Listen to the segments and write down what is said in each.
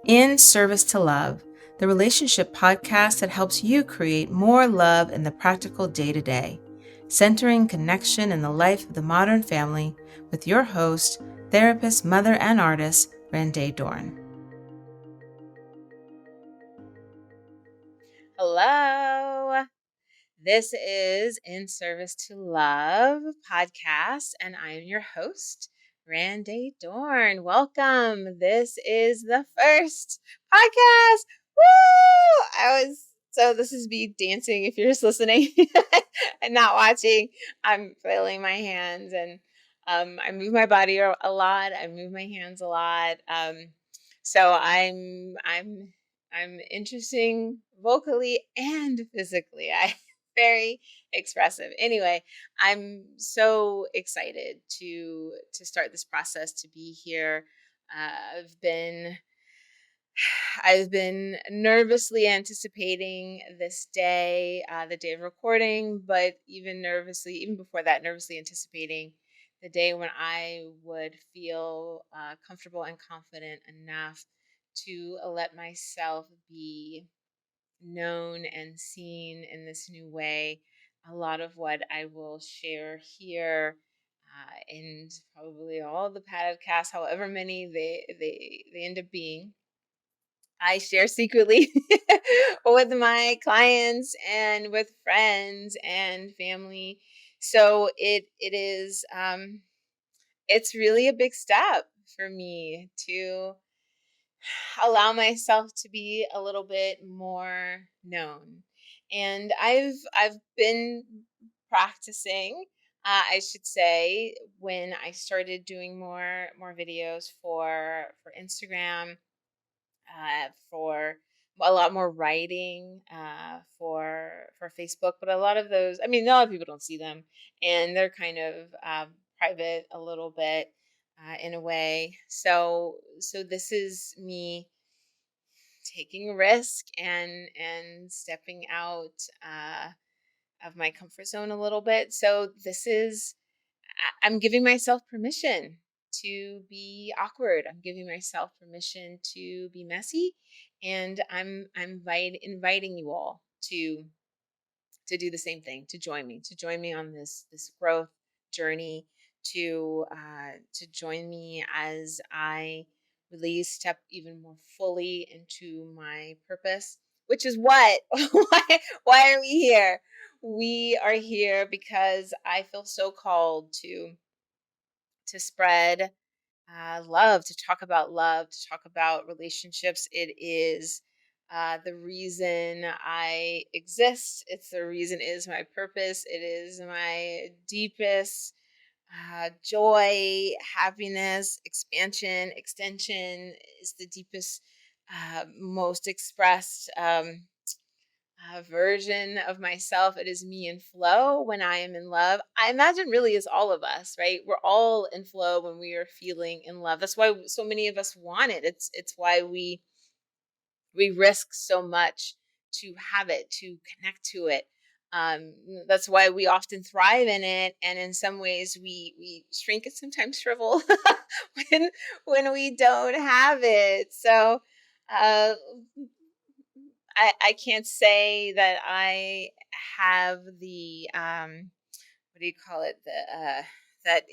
In Service to Love, the relationship podcast that helps you create more love in the practical day-to-day, centering connection in the life of the modern family with your host, therapist, mother, and artist, Randé Dorn. Hello. This is In Service to Love podcast, and I am your host, Randé Dorn. Welcome. This is the first podcast. Woo! This is me dancing if you're just listening and not watching. I'm flailing my hands and I move my body a lot. I move my hands a lot. So I'm interesting vocally and physically. I very expressive. Anyway, I'm so excited to start this process, to be here. I've been I've been nervously anticipating this day, the day of recording, but even before that, nervously anticipating the day when I would feel comfortable and confident enough to let myself be known and seen in this new way. A lot of what I will share here, and probably all the podcasts, however many they end up being, I share secretly with my clients and with friends and family. So it is it's really a big step for me to allow myself to be a little bit more known. And I've been practicing, I should say, when I started doing more videos for Instagram, for a lot more writing, for Facebook. But a lot of those, I mean, a lot of people don't see them, and they're kind of private a little bit, in a way. So this is me taking a risk and stepping out of my comfort zone a little bit. So I'm giving myself permission to be awkward. I'm giving myself permission to be messy, and I'm inviting you all to do the same thing, to join me on this growth journey, to join me as I really step even more fully into my purpose, which is what why are we here? We are here because I feel so called to spread love, to talk about relationships. It is the reason I exist. It's the reason, it is my purpose. It is my deepest joy, happiness, expansion, extension is the deepest, most expressed version of myself. It is me in flow when I am in love. I imagine really is all of us, right? We're all in flow when we are feeling in love. That's why so many of us want it. It's why we risk so much to have it, to connect to it. That's why we often thrive in it, and in some ways we shrink and sometimes shrivel when when we don't have it. So uh, I can't say that I have the what do you call it, the that,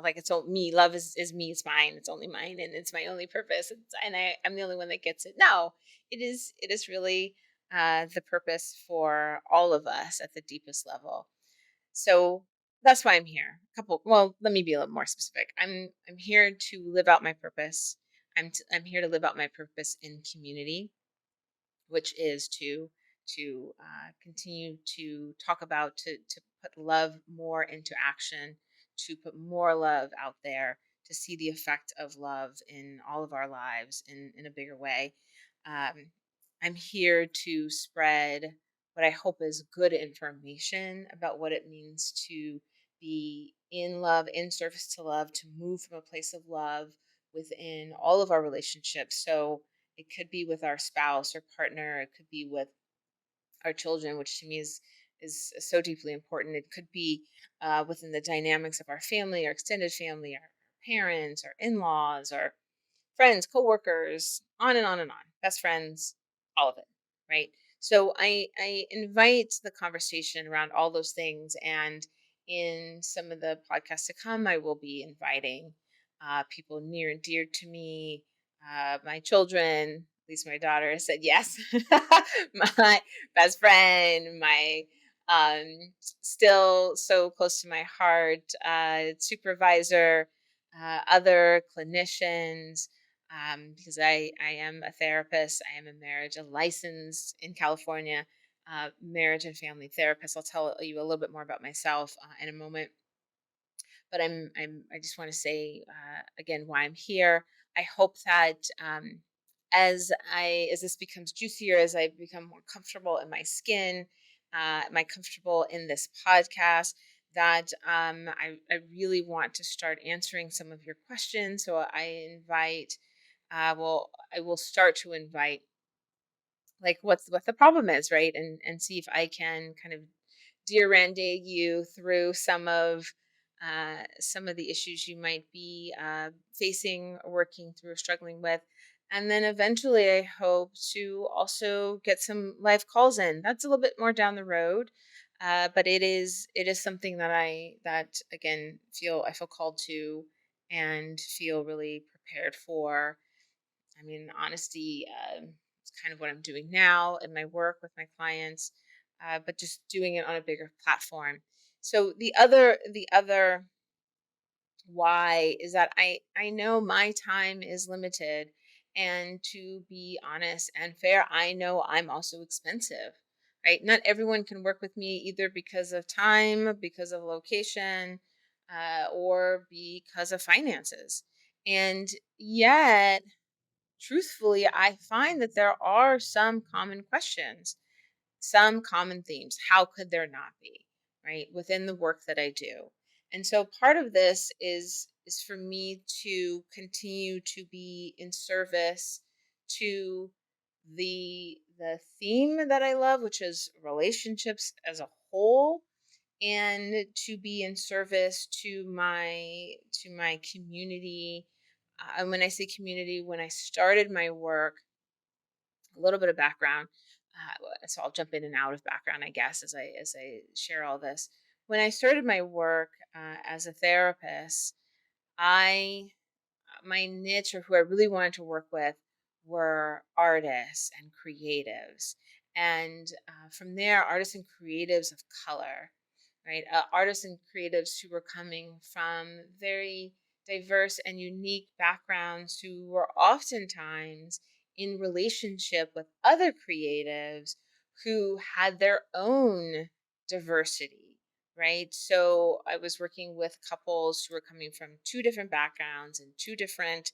like, it's all me. Love is me, it's mine, it's only mine, and it's my only purpose, and I'm the only one that gets it. No, it is really the purpose for all of us at the deepest level. So that's why I'm here. Well, let me be a little more specific. I'm here to live out my purpose. I'm here to live out my purpose in community, which is to continue to talk about, to put love more into action, to put more love out there, to see the effect of love in all of our lives in a bigger way. Um, I'm here to spread what I hope is good information about what it means to be in love, in service to love, to move from a place of love within all of our relationships. So it could be with our spouse or partner. It could be with our children, which to me is so deeply important. It could be within the dynamics of our family, our extended family, our parents, our in-laws, or friends, coworkers, on and on and on, best friends, all of it, right? So I invite the conversation around all those things, and in some of the podcasts to come, I will be inviting people near and dear to me, my children. At least my daughter said yes. My best friend, my still so close to my heart supervisor, other clinicians, because I am a therapist. I am a licensed in California marriage and family therapist. I'll tell you a little bit more about myself in a moment, but I just want to say again why I'm here. I hope that as this becomes juicier, as I become more comfortable in my skin, am I comfortable in this podcast? That I really want to start answering some of your questions. So I will start to invite like what the problem is, right? And see if I can kind of dear Randé you through some of the issues you might be facing, or working through, or struggling with. And then eventually, I hope to also get some live calls in. That's a little bit more down the road, but it is something that again I feel called to and feel really prepared for. I mean, honesty is kind of what I'm doing now in my work with my clients, but just doing it on a bigger platform. So the other why is that I know my time is limited, and to be honest and fair, I know I'm also expensive. Right? Not everyone can work with me either because of time, because of location, or because of finances. And yet truthfully, I find that there are some common questions, some common themes. How could there not be, right? Within the work that I do. And so part of this is for me to continue to be in service to the theme that I love, which is relationships as a whole, and to be in service to my community. And when I say community, when I started my work, a little bit of background, so I'll jump in and out of background, I guess, as I share all this. When I started my work as a therapist, I my niche, or who I really wanted to work with, were artists and creatives. And from there, artists and creatives of color, right? Artists and creatives who were coming from very diverse and unique backgrounds, who were oftentimes in relationship with other creatives who had their own diversity, right? So I was working with couples who were coming from two different backgrounds and two different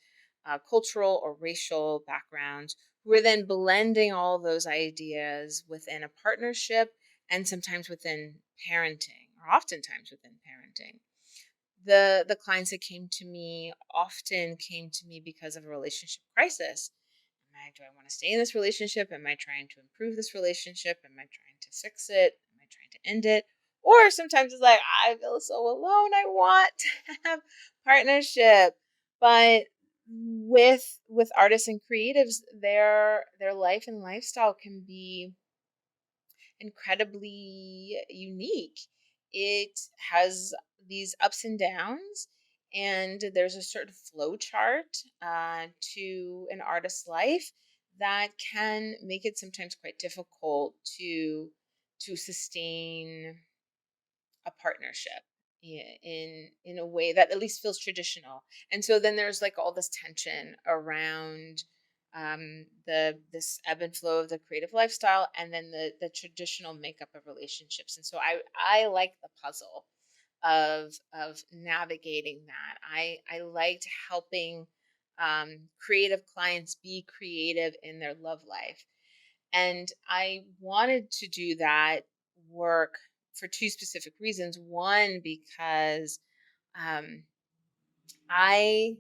cultural or racial backgrounds, who were then blending all those ideas within a partnership, and sometimes within parenting, or oftentimes within parenting. The clients that came to me often came to me because of a relationship crisis. Do I want to stay in this relationship? Am I trying to improve this relationship? Am I trying to fix it? Am I trying to end it? Or sometimes it's like, I feel so alone. I want to have partnership. But with artists and creatives, their life and lifestyle can be incredibly unique. It has these ups and downs, and there's a certain flow chart to an artist's life that can make it sometimes quite difficult to sustain a partnership in a way that at least feels traditional. And so then there's like all this tension around the this ebb and flow of the creative lifestyle, and then the traditional makeup of relationships. And so I like the puzzle of navigating that. I liked helping creative clients be creative in their love life, and I wanted to do that work for two specific reasons. One, because um, I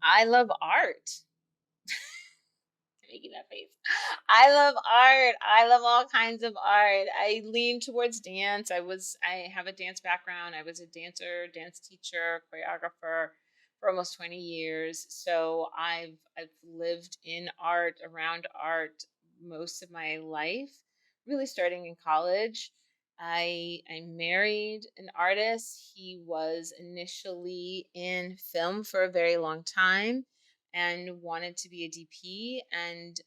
I love art. Making that face. I love art. I love all kinds of art. I lean towards dance. I have a dance background. I was a dancer, dance teacher, choreographer for almost 20 years. So I've lived in art, around art most of my life, really starting in college. I married an artist. He was initially in film for a very long time and wanted to be a DP. And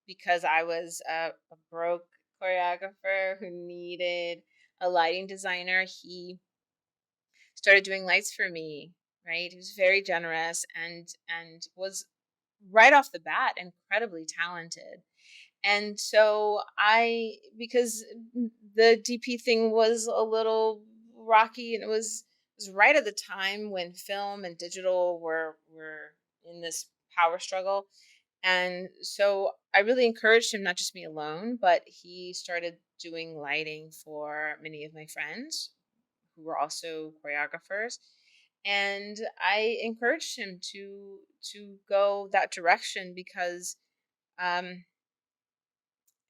because I was a broke choreographer who needed a lighting designer, he started doing lights for me. Right, he was very generous and was right off the bat incredibly talented. And so because the DP thing was a little rocky, and it was right at the time when film and digital were in this power struggle. And so I really encouraged him, not just me alone, but he started doing lighting for many of my friends who were also choreographers. And I encouraged him to go that direction because um,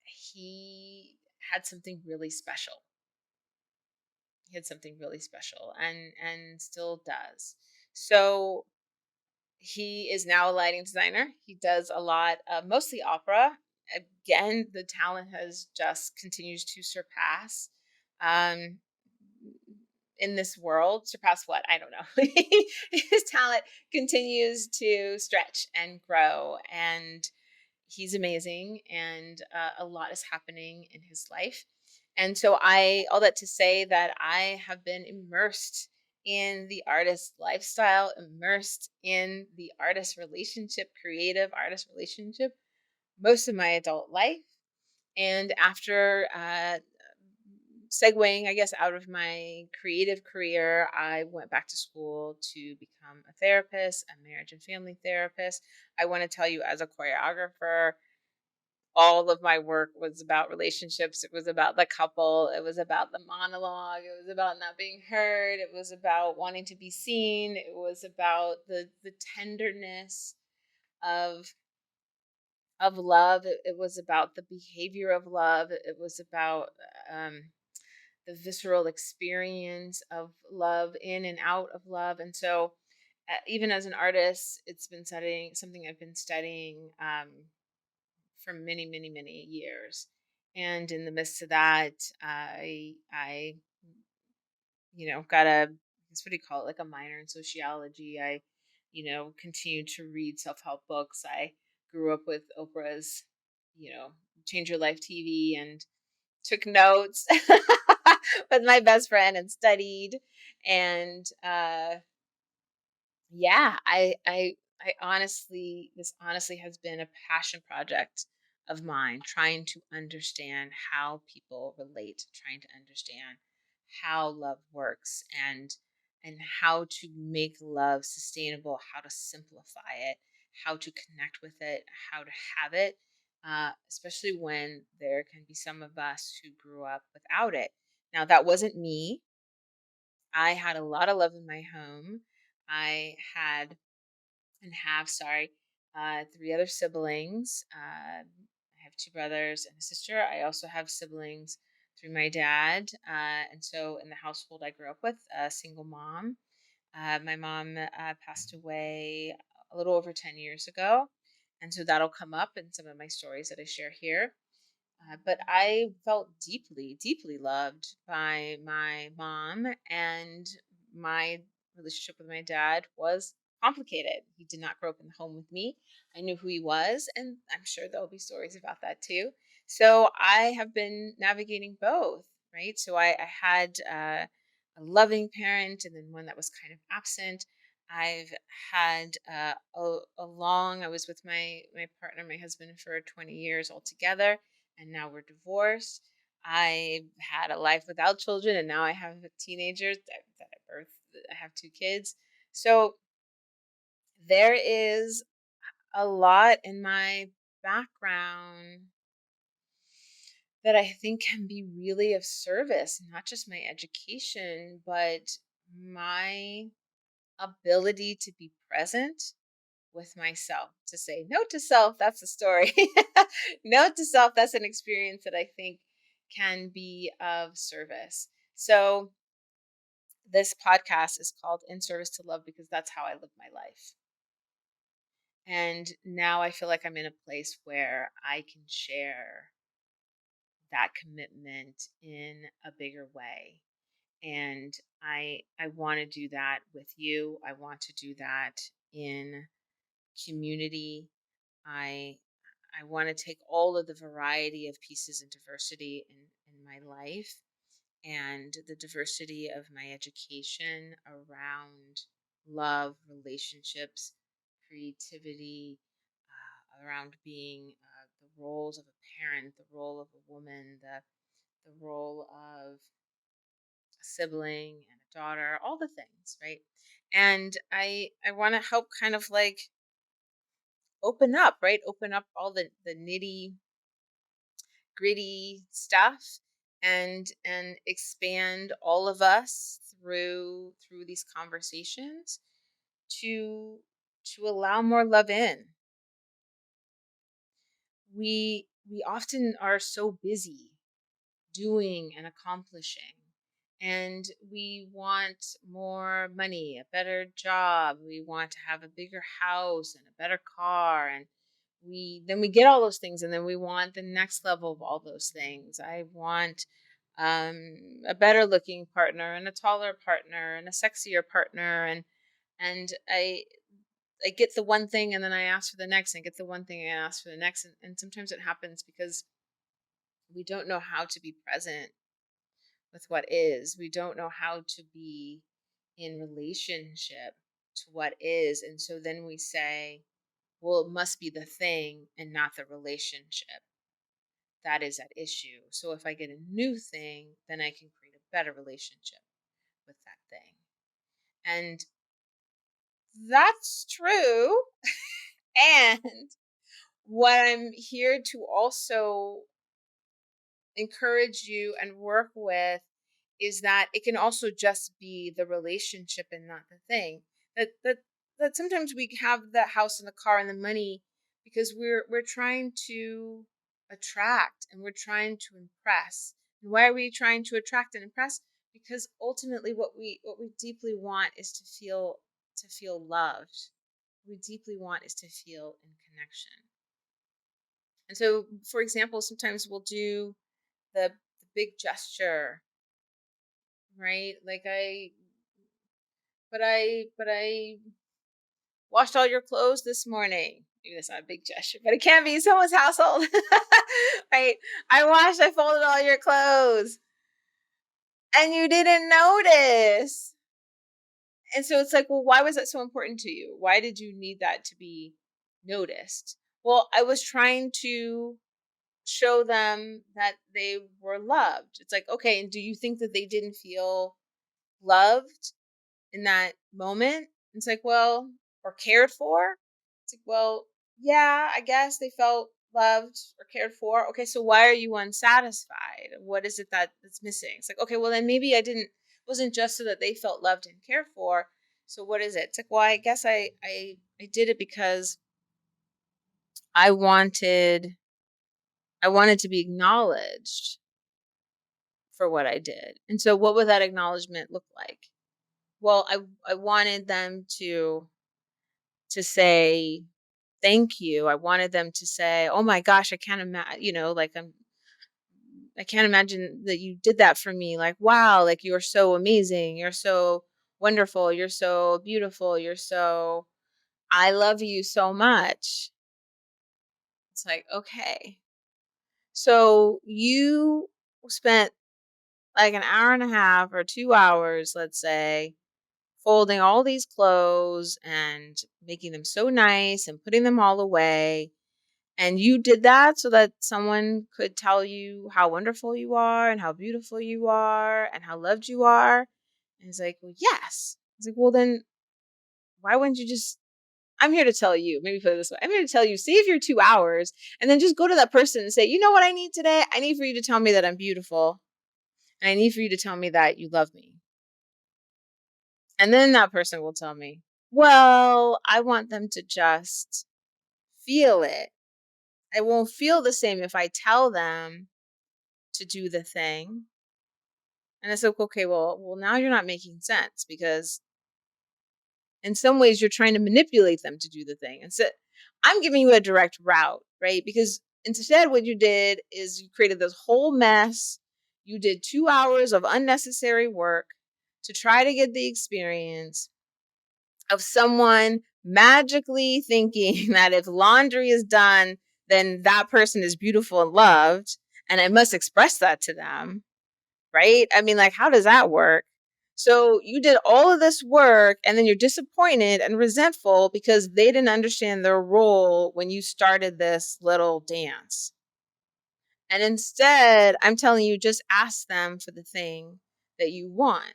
he had something really special. He had something really special, and still does. So he is now a lighting designer. He does a lot of mostly opera. Again, the talent has just continues to surpass um, in this world. Surpass what? I don't know. His talent continues to stretch and grow, and he's amazing. And a lot is happening in his life. And so all that to say that I have been immersed in the artist lifestyle, immersed in the artist relationship, creative artist relationship, most of my adult life. And after segueing, I guess, out of my creative career, I went back to school to become a therapist, a marriage and family therapist. I want to tell you, as a choreographer, all of my work was about relationships. It was about the couple. It was about the monologue. It was about not being heard. It was about wanting to be seen. It was about the tenderness of love. It was about the behavior of love. It was about the visceral experience of love, in and out of love. And so, even as an artist, it's been studying something I've been studying for many, many, many years. And in the midst of that, I got what do you call it, like a minor in sociology. I, continued to read self help books. I grew up with Oprah's, Change Your Life TV, and took notes with my best friend and studied. And yeah, I honestly, this honestly has been a passion project of mine, trying to understand how people relate, trying to understand how love works, and how to make love sustainable, how to simplify it, how to connect with it, how to have it, especially when there can be some of us who grew up without it. Now, that wasn't me. I had a lot of love in my home. I had and have, sorry, three other siblings. I have two brothers and a sister. I also have siblings through my dad. And so in the household I grew up with, a single mom. My mom passed away a little over 10 years ago. And so that'll come up in some of my stories that I share here. But I felt deeply, deeply loved by my mom, and my relationship with my dad was complicated. He did not grow up in the home with me. I knew who he was, and I'm sure there'll be stories about that too. So I have been navigating both, right? So I had a loving parent, and then one that was kind of absent. I've had I was with my partner, my husband, for 20 years altogether, and now we're divorced. I had a life without children, and now I have a teenager that I birthed. I have two kids. So there is a lot in my background that I think can be really of service, not just my education, but my ability to be present with myself, to say note to self. That's a story. Note to self. That's an experience that I think can be of service. So this podcast is called In Service to Love because that's how I live my life. And now I feel like I'm in a place where I can share that commitment in a bigger way. And I want to do that with you. I want to do that in community. I I want to take all of the variety of pieces and diversity in my life and the diversity of my education around love, relationships, creativity, around being the roles of a parent, the role of a woman, the role of a sibling and a daughter, all the things, right? And I want to help kind of like open up, right? Open up all the nitty gritty stuff and expand all of us through these conversations to to allow more love in. We often are so busy doing and accomplishing, and we want more money, a better job, we want to have a bigger house and a better car, and we get all those things, and then we want the next level of all those things. I want a better looking partner and a taller partner and a sexier partner, and I get the one thing and then I ask for the next and get the one thing and I ask for the next, and sometimes it happens because we don't know how to be present with what is. We don't know how to be in relationship to what is. And so then we say, well, it must be the thing and not the relationship that is at issue. So if I get a new thing, then I can create a better relationship with that thing. And that's true. And what I'm here to also encourage you and work with is that it can also just be the relationship and not the thing. That sometimes we have the house and the car and the money because we're trying to attract and we're trying to impress. And why are we trying to attract and impress? Because ultimately what we deeply want is to feel loved. What we deeply want is to feel in connection. And so, for example, sometimes we'll do the big gesture, right? Like but I washed all your clothes this morning. Maybe that's not a big gesture, but it can be in someone's household. Right? I folded all your clothes and you didn't notice. And so it's like, well, why was that so important to you? Why did you need that to be noticed? Well, I was trying to show them that they were loved. It's like, okay, and do you think that they didn't feel loved in that moment? It's like, well, or cared for? It's like, well, yeah, I guess they felt loved or cared for. Okay, so why are you unsatisfied? What is it that's missing? It's like, okay, well then maybe wasn't just so that they felt loved and cared for. So what is it? It's like, well, I guess I did it because I wanted I wanted to be acknowledged for what I did. And so what would that acknowledgement look like? Well, I wanted them to say thank you. I wanted them to say, "Oh my gosh, I can't imagine, like I can't imagine that you did that for me. Like, wow, like you're so amazing. You're so wonderful. You're so beautiful. I love you so much." It's like, okay. So you spent like an hour and a half or 2 hours, let's say, folding all these clothes and making them so nice and putting them all away. And you did that so that someone could tell you how wonderful you are and how beautiful you are and how loved you are. And it's like, well, yes. It's like, well, then why wouldn't you just? I'm here to tell you, maybe put it this way. I'm here to tell you, save your 2 hours and then just go to that person and say, you know what I need today? I need for you to tell me that I'm beautiful. And I need for you to tell me that you love me. And then that person will tell me, well, I want them to just feel it. I won't feel the same if I tell them to do the thing. And it's like, okay, well, now you're not making sense because in some ways you're trying to manipulate them to do the thing. And so I'm giving you a direct route, right? Because instead, what you did is you created this whole mess. You did 2 hours of unnecessary work to try to get the experience of someone magically thinking that if laundry is done, then that person is beautiful and loved. And I must express that to them, right? I mean, like, how does that work? So you did all of this work and then you're disappointed and resentful because they didn't understand their role when you started this little dance. And instead, I'm telling you, just ask them for the thing that you want.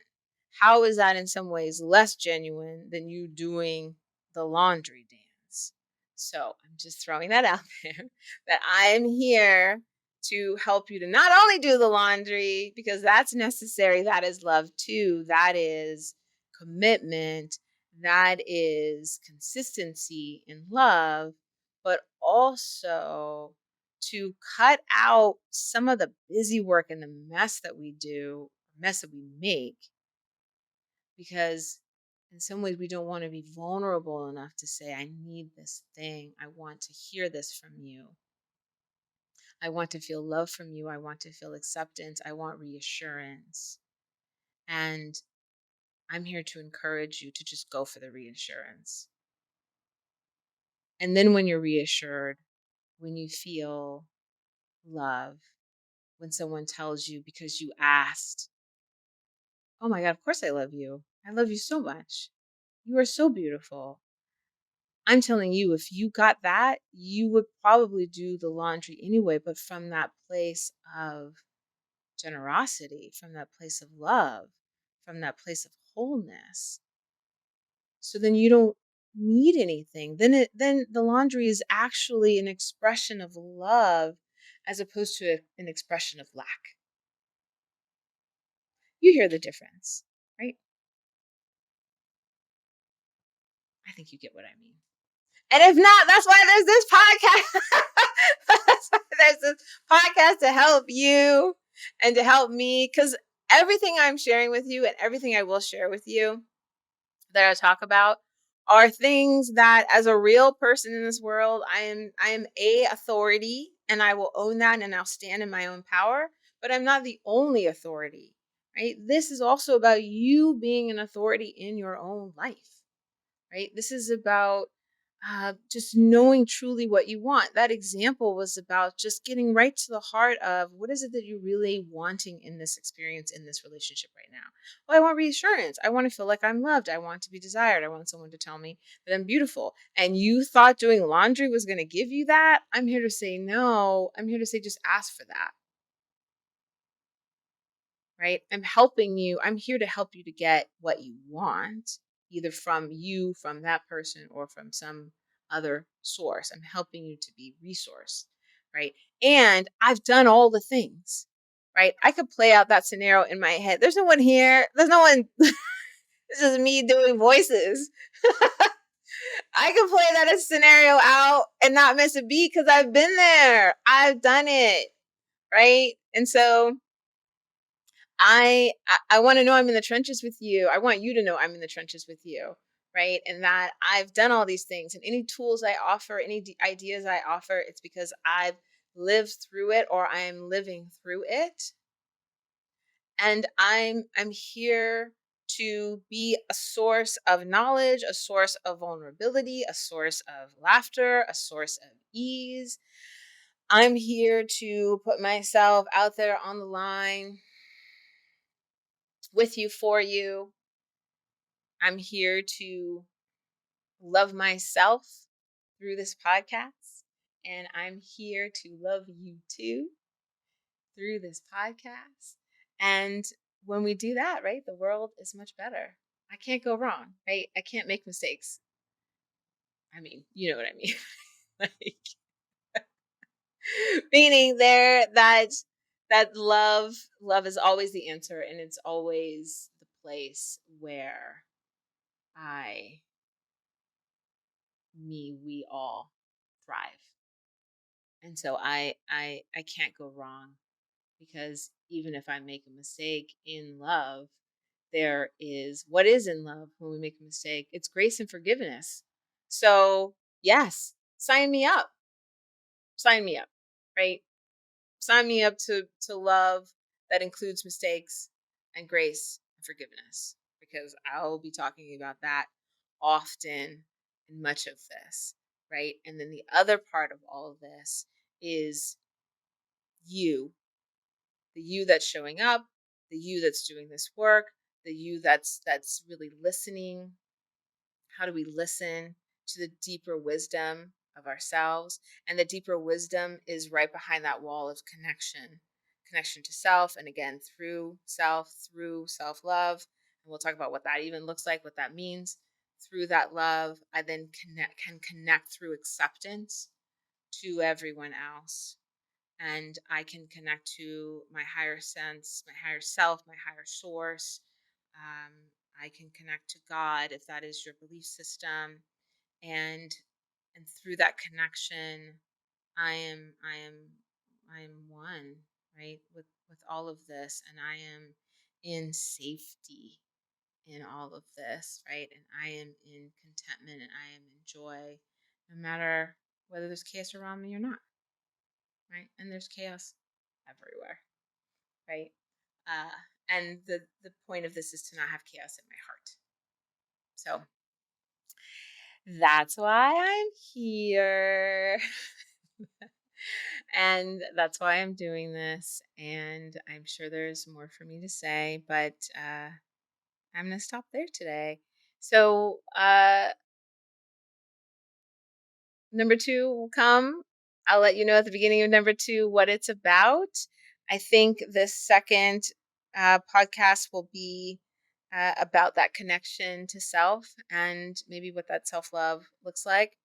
How is that in some ways less genuine than you doing the laundry dance? So I'm just throwing that out there that I am here to help you to not only do the laundry, because that's necessary, that is love too, that is commitment, that is consistency in love, but also to cut out some of the busy work and the mess that we do, mess that we make, because in some ways we don't want to be vulnerable enough to say, I need this thing. I want to hear this from you. I want to feel love from you. I want to feel acceptance. I want reassurance. And I'm here to encourage you to just go for the reassurance. And then when you're reassured, when you feel love, when someone tells you because you asked, oh my God, of course I love you. I love you so much. You are so beautiful. I'm telling you, if you got that, you would probably do the laundry anyway, but from that place of generosity, from that place of love, from that place of wholeness. So then you don't need anything. Then the laundry is actually an expression of love as opposed to an expression of lack. You hear the difference, right? I think you get what I mean. And if not, that's why there's this podcast. That's why there's this podcast to help you and to help me. Because everything I'm sharing with you and everything I will share with you that I talk about are things that as a real person in this world, I am a authority and I will own that and I'll stand in my own power, but I'm not the only authority, right? This is also about you being an authority in your own life, right? This is about just knowing truly what you want. That example was about just getting right to the heart of what is it that you're really wanting in this experience, in this relationship right now. Well, I want reassurance. I want to feel like I'm loved. I want to be desired. I want someone to tell me that I'm beautiful. And you thought doing laundry was going to give you that? I'm here to say no. I'm here to say just ask for that, right? I'm helping you. I'm here to help you to get what you want, either from you, from that person, or from some other source. I'm helping you to be resourced, right? And I've done all the things, right? I could play out that scenario in my head. There's no one here. There's no one. This is me doing voices. I can play that scenario out and not miss a beat because I've been there. I've done it, right? And so I want to know I'm in the trenches with you. I want you to know I'm in the trenches with you, right? And that I've done all these things, and any tools I offer, any ideas I offer, it's because I've lived through it or I'm living through it. And I'm here to be a source of knowledge, a source of vulnerability, a source of laughter, a source of ease. I'm here to put myself out there on the line with you, for you. I'm here to love myself through this podcast. And I'm here to love you too through this podcast. And when we do that, right, the world is much better. I can't go wrong, right? I can't make mistakes. I mean, you know what I mean. Like, meaning there that love is always the answer, and it's always the place where I we all thrive. And so I can't go wrong because even if I make a mistake in love, there is what is in love when we make a mistake? It's grace and forgiveness. So, yes, sign me up. Sign me up, right? Sign me up to love that includes mistakes and grace and forgiveness, because I'll be talking about that often in much of this, right? And then the other part of all of this is you, the you that's showing up, the you that's doing this work, the you that's really listening. How do we listen to the deeper wisdom of ourselves? And the deeper wisdom is right behind that wall of connection to self. And again, through self love. And we'll talk about what that even looks like, what that means. Through that love, I then can connect through acceptance to everyone else. And I can connect to my higher sense, my higher self, my higher source. Um, I can connect to God if that is your belief system, and through that connection, I am one, right, with all of this, and I am in safety in all of this, right, and I am in contentment, and I am in joy, no matter whether there's chaos around me or not, right, and there's chaos everywhere, right? Uh, and the point of this is to not have chaos in my heart. So that's why I'm here. And that's why I'm doing this. And I'm sure there's more for me to say, but I'm going to stop there today. So, number two will come. I'll let you know at the beginning of number two what it's about. I think this second podcast will be about that connection to self and maybe what that self love looks like.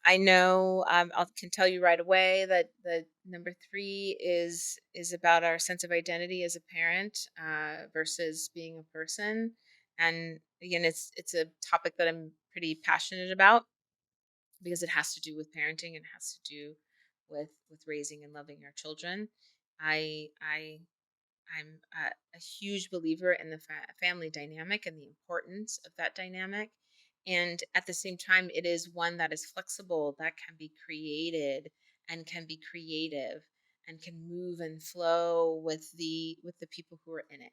I know I can tell you right away that the number three is about our sense of identity as a parent versus being a person. And again, it's a topic that I'm pretty passionate about because it has to do with parenting and has to do with raising and loving our children. I'm a huge believer in the family dynamic and the importance of that dynamic. And at the same time, it is one that is flexible, that can be created and can be creative and can move and flow with the people who are in it.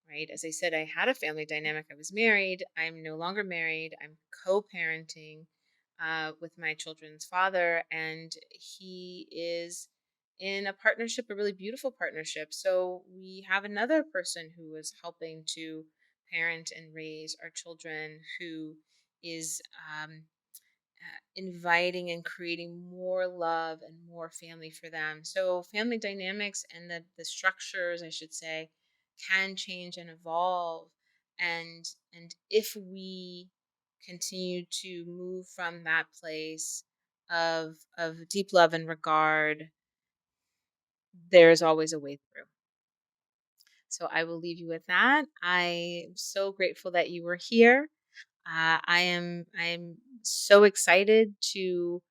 Right. As I said, I had a family dynamic. I was married. I'm no longer married. I'm co parenting with my children's father, and he is in a partnership, a really beautiful partnership. So we have another person who is helping to parent and raise our children who is inviting and creating more love and more family for them. So family dynamics and the structures, I should say, can change and evolve. And if we continue to move from that place of deep love and regard, there's always a way through. So I will leave you with that. I'm so grateful that you were here. I'm so excited to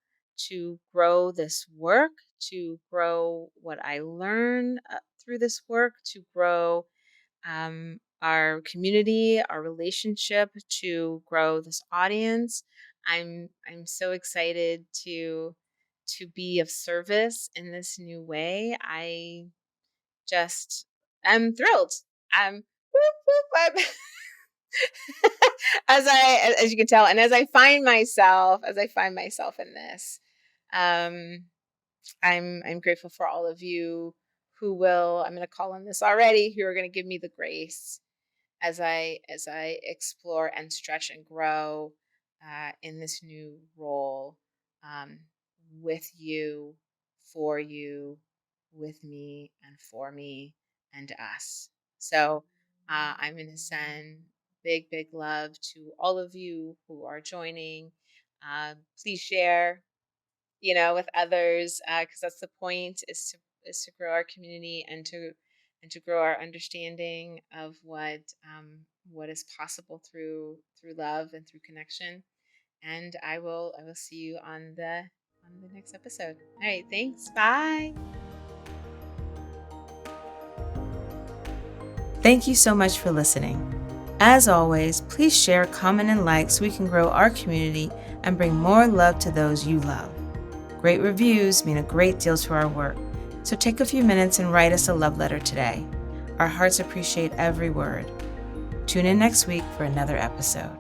grow this work, to grow what I learn through this work, to grow our community, our relationship, to grow this audience. I'm so excited to be of service in this new way. I just am thrilled. I'm whoop, whoop, as you can tell, and as I find myself in this, um, I'm grateful for all of you who will. I'm going to call on this already. Who are going to give me the grace as I explore and stretch and grow in this new role um, with you, for you, with me, and for me, and us. So I'm going to send big, big love to all of you who are joining. Please share, with others, because that's the point is to grow our community and to grow our understanding of what is possible through love and through connection. And I will see you on the next episode. All right, thanks. Bye. Thank you so much for listening. As always, please share, comment, and like so we can grow our community and bring more love to those you love. Great reviews mean a great deal to our work, so take a few minutes and write us a love letter today. Our hearts appreciate every word. Tune in next week for another episode.